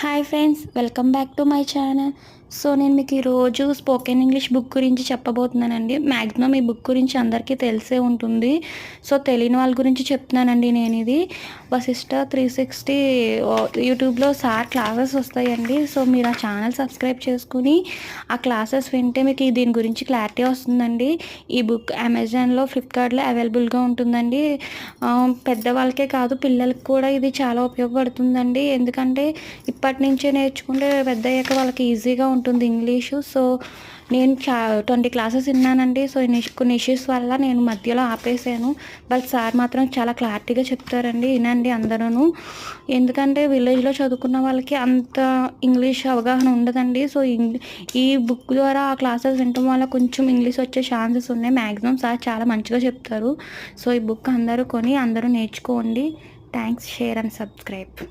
Hi friends, welcome back to my channel. So నేను మీకు ఈరోజు స్పోకెన్ ఇంగ్లీష్ బుక్ గురించి చెప్పబోతున్నానండి. మ్యాక్సిమం ఈ బుక్ గురించి అందరికీ తెలిసే ఉంటుంది. సో తెలియని వాళ్ళ గురించి చెప్తున్నానండి. నేను ఇది వశిష్ట 360 యూట్యూబ్లో సార్ క్లాసెస్ వస్తాయండి. సో మీరు ఆ ఛానల్ సబ్స్క్రైబ్ చేసుకుని ఆ క్లాసెస్ వింటే మీకు దీని గురించి క్లారిటీ వస్తుందండి. ఈ బుక్ అమెజాన్లో, ఫ్లిప్కార్ట్లో అవైలబుల్గా ఉంటుందండి. పెద్దవాళ్ళకే కాదు, పిల్లలకి కూడా ఇది చాలా ఉపయోగపడుతుందండి. ఎందుకంటే ఇప్పటి నుంచే నేర్చుకుంటే పెద్ద అయ్యాక వాళ్ళకి ఈజీగా ఉంటుంది ఇంగ్లీషు. సో నేను 20 క్లాసెస్ విన్నానండి. సో కొన్ని ఇష్యూస్ వల్ల నేను మధ్యలో ఆపేసాను. బట్ సార్ మాత్రం చాలా క్లారిటీగా చెప్తారండి. వినండి అందరూ. ఎందుకంటే విలేజ్లో చదువుకున్న వాళ్ళకి అంత ఇంగ్లీష్ అవగాహన ఉండదండి. సో ఈ బుక్ ద్వారా ఆ క్లాసెస్ వినటం వల్ల కొంచెం ఇంగ్లీష్ వచ్చే ఛాన్సెస్ ఉన్నాయి. మ్యాక్సిమం సార్ చాలా మంచిగా చెప్తారు. సో ఈ బుక్ అందరూ కొని అందరూ నేర్చుకోండి. Thanks, share and subscribe.